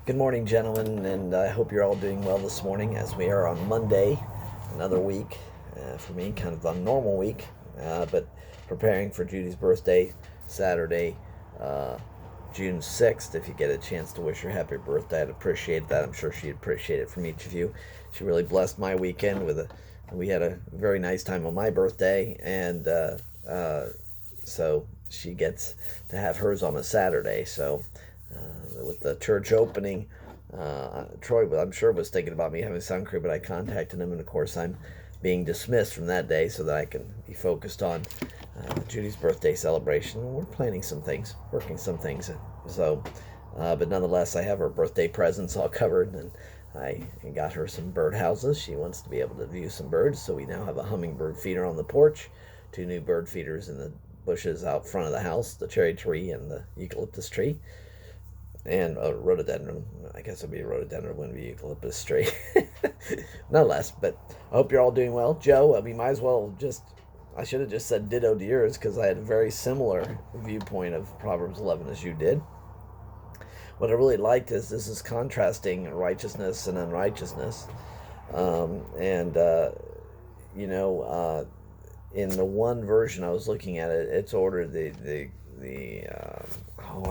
Good morning, gentlemen, and I hope you're all doing well this morning as we are on Monday, another week. For me, kind of a normal week, but preparing for Judy's birthday, Saturday, uh, June 6th. If you get a chance to wish her happy birthday, I'd appreciate that. I'm sure she'd appreciate it from each of you. She really blessed my weekend we had a very nice time on my birthday, and so she gets to have hers on a Saturday. So with the church opening, Troy, I'm sure, was thinking about me having sound crew, but I contacted him, and of course I'm being dismissed from that day so that I can be focused on Judy's birthday celebration. And we're planning some things, working some things. So, but nonetheless, I have her birthday presents all covered, and I got her some bird houses. She wants to be able to view some birds, so we now have a hummingbird feeder on the porch, two new bird feeders in the bushes out front of the house, the cherry tree and the eucalyptus tree, and a rhododendron. I guess it'll be a rhododendron, wouldn't be eucalyptus tree. Nonetheless, but I hope you're all doing well. Joe, we might as well I should have just said ditto to yours because I had a very similar viewpoint of Proverbs 11 as you did. What I really liked is this is contrasting righteousness and unrighteousness. And, in the one version I was looking at, it's ordered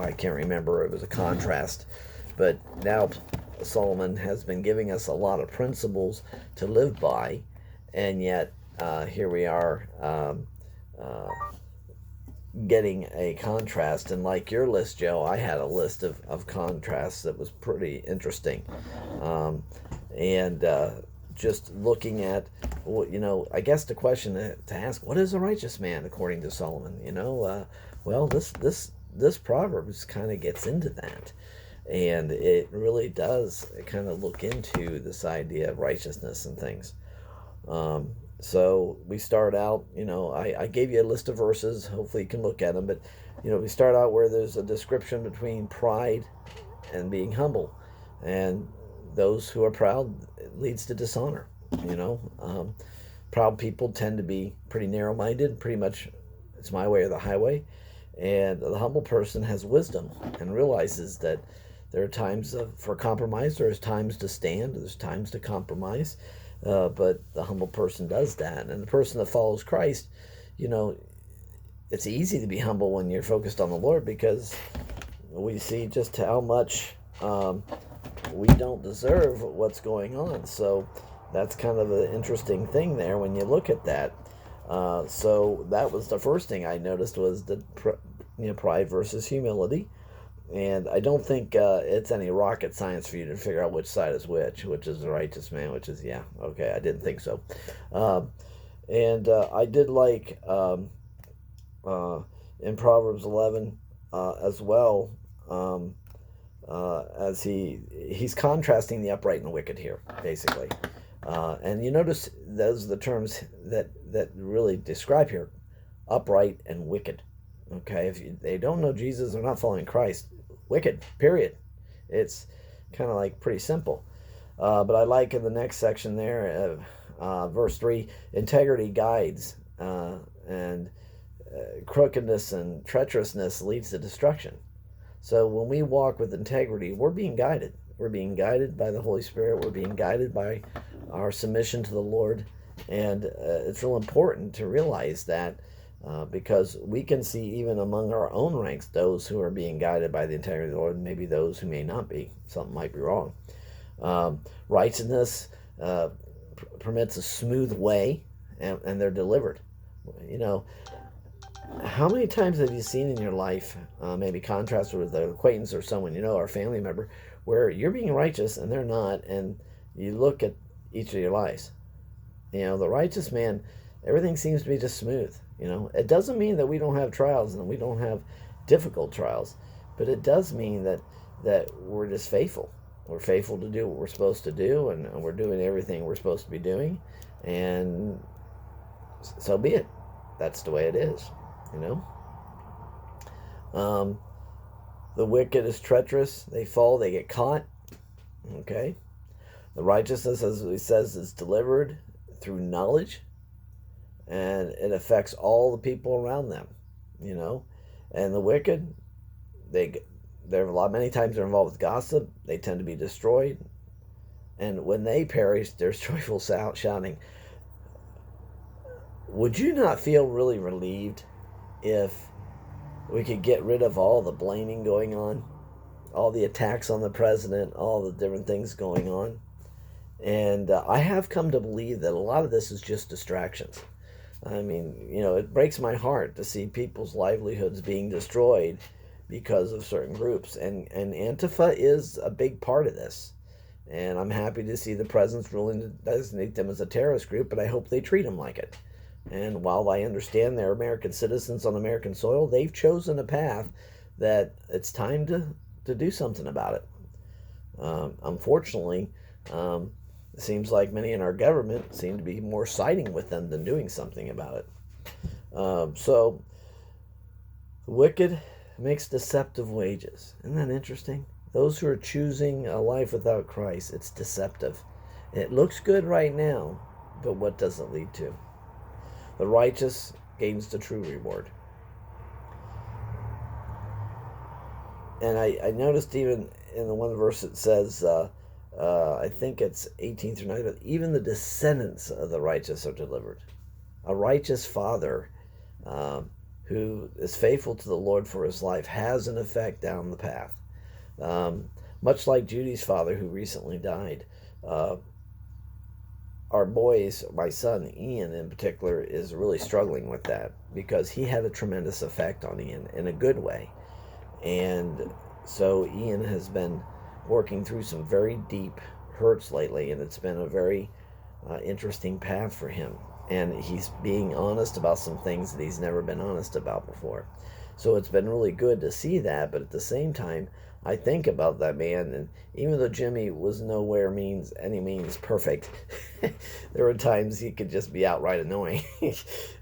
I can't remember, it was a contrast, but now Solomon has been giving us a lot of principles to live by, and yet here we are getting a contrast. And like your list, Joe, I had a list of contrasts that was pretty interesting. And just looking at, I guess the question to ask, what is a righteous man according to Solomon? Well, this Proverbs kind of gets into that. And it really does kind of look into this idea of righteousness and things. So we start out, I gave you a list of verses. Hopefully you can look at them. But, we start out where there's a description between pride and being humble. And those who are proud, it leads to dishonor. Proud people tend to be pretty narrow-minded. Pretty much it's my way or the highway. And the humble person has wisdom and realizes that there are times for compromise. There's times to stand. There's times to compromise. But the humble person does that. And the person that follows Christ, it's easy to be humble when you're focused on the Lord, because we see just how much we don't deserve what's going on. So that's kind of an interesting thing there when you look at that. So that was the first thing I noticed, was the pride versus humility. And I don't think it's any rocket science for you to figure out which side is which is the righteous man, which is, okay, I didn't think so. And I did like in Proverbs 11 as well, as he's contrasting the upright and the wicked here, basically. And you notice those are the terms that really describe here, upright and wicked. Okay, if they don't know Jesus, they're not following Christ, wicked, period. It's kind of like pretty simple. But I like in the next section there, verse 3, integrity guides, and crookedness and treacherousness leads to destruction. So when we walk with integrity, we're being guided. We're being guided by the Holy Spirit. We're being guided by our submission to the Lord. And it's real important to realize that, because we can see even among our own ranks those who are being guided by the integrity of the Lord, and maybe those who may not be. Something might be wrong. Righteousness permits a smooth way, and they're delivered. How many times have you seen in your life, maybe contrasted with an acquaintance or someone or a family member, where you're being righteous and they're not, and you look at each of your lives? The righteous man, everything seems to be just smooth. It doesn't mean that we don't have trials and we don't have difficult trials, but it does mean that we're just faithful. We're faithful to do what we're supposed to do, and we're doing everything we're supposed to be doing, and so be it. That's the way it is. The wicked is treacherous. They fall, they get caught. Okay. The righteousness, as he says, is delivered through knowledge, and it affects all the people around them. And the wicked, many times they're involved with gossip. They tend to be destroyed. And when they perish, there's joyful shouting. Would you not feel really relieved if we could get rid of all the blaming going on, all the attacks on the president, all the different things going on? And I have come to believe that a lot of this is just distractions. I mean, it breaks my heart to see people's livelihoods being destroyed because of certain groups. And Antifa is a big part of this. And I'm happy to see the president's ruling to designate them as a terrorist group, but I hope they treat them like it. And while I understand they're American citizens on American soil, they've chosen a path that it's time to do something about it. Unfortunately, it seems like many in our government seem to be more siding with them than doing something about it. So, the wicked makes deceptive wages. Isn't that interesting? Those who are choosing a life without Christ, it's deceptive. It looks good right now, but what does it lead to? The righteous gains the true reward. And I noticed even in the one verse it says, I think it's 18 through 19, but even the descendants of the righteous are delivered. A righteous father who is faithful to the Lord for his life has an effect down the path. Much like Judy's father, who recently died, our boys, my son Ian in particular, is really struggling with that because he had a tremendous effect on Ian in a good way. And so Ian has been working through some very deep hurts lately, and it's been a very interesting path for him. And he's being honest about some things that he's never been honest about before. So it's been really good to see that, but at the same time, I think about that man, and even though Jimmy was nowhere any means perfect, there were times he could just be outright annoying.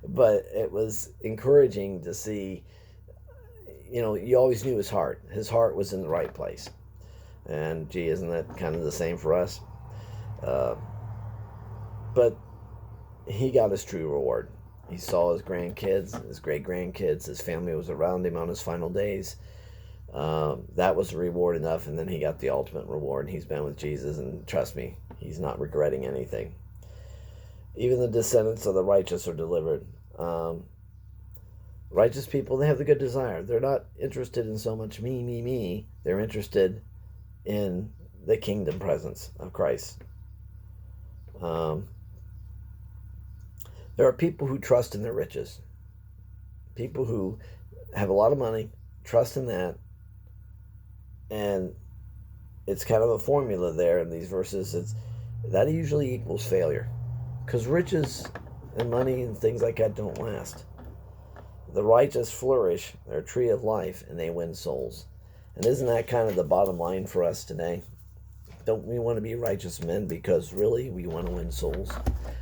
But it was encouraging to see, you always knew his heart. His heart was in the right place. And gee, isn't that kind of the same for us? But he got his true reward. He saw his grandkids, his great-grandkids, his family was around him on his final days. That was a reward enough, and then he got the ultimate reward, and he's been with Jesus, and trust me, he's not regretting anything. Even the descendants of the righteous are delivered. Righteous people, they have the good desire. They're not interested in so much me. They're interested in the kingdom presence of Christ. There are people who trust in their riches. People who have a lot of money, trust in that. And it's kind of a formula there in these verses. That usually equals failure. Because riches and money and things like that don't last. The righteous flourish, they're a tree of life, and they win souls. And isn't that kind of the bottom line for us today? Don't we want to be righteous men because really we want to win souls?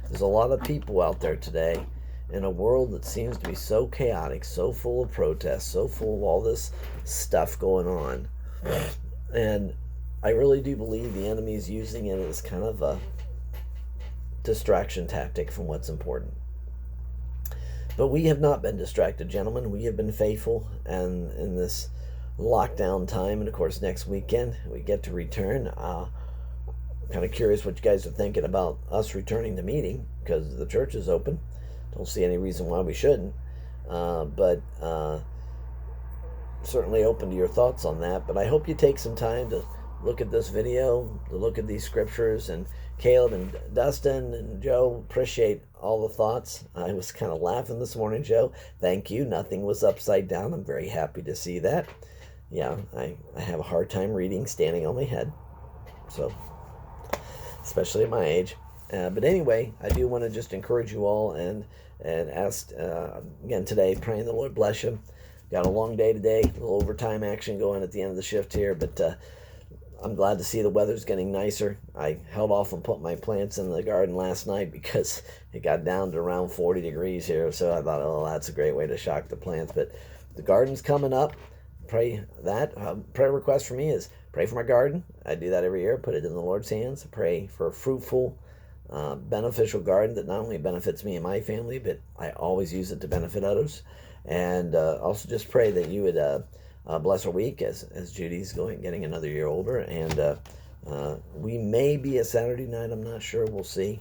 There's a lot of people out there today in a world that seems to be so chaotic, so full of protests, so full of all this stuff going on. And I really do believe the enemy is using it as kind of a distraction tactic from what's important. But we have not been distracted, gentlemen. We have been faithful, and in this lockdown time, and of course next weekend we get to return. Kind of curious what you guys are thinking about us returning to meeting, because the church is open. Don't see any reason why we shouldn't, but certainly open to your thoughts on that. But I hope you take some time to look at this video, to look at these scriptures. And Caleb and Dustin and Joe, appreciate all the thoughts. I was kind of laughing this morning, Joe. Thank you. Nothing was upside down. I'm very happy to see that. Yeah, I have a hard time reading standing on my head, so especially at my age. But anyway, I do want to just encourage you all and ask again today, praying the Lord bless you. Got a long day today, a little overtime action going at the end of the shift here, but I'm glad to see the weather's getting nicer. I held off on putting my plants in the garden last night because it got down to around 40 degrees here, so I thought, oh, that's a great way to shock the plants. But the garden's coming up. Pray that. Prayer request for me is pray for my garden. I do that every year, put it in the Lord's hands. Pray for a fruitful, beneficial garden that not only benefits me and my family, but I always use it to benefit others. And also just pray that you would bless her week as Judy's getting another year older, and we may be a Saturday night. I'm not sure. We'll see.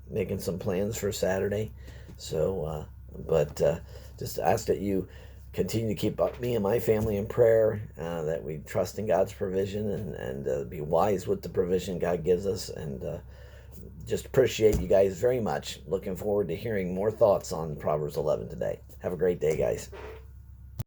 Making some plans for Saturday. So, but just ask that you continue to keep me and my family in prayer, that we trust in God's provision and be wise with the provision God gives us. And just appreciate you guys very much. Looking forward to hearing more thoughts on Proverbs 11 today. Have a great day, guys.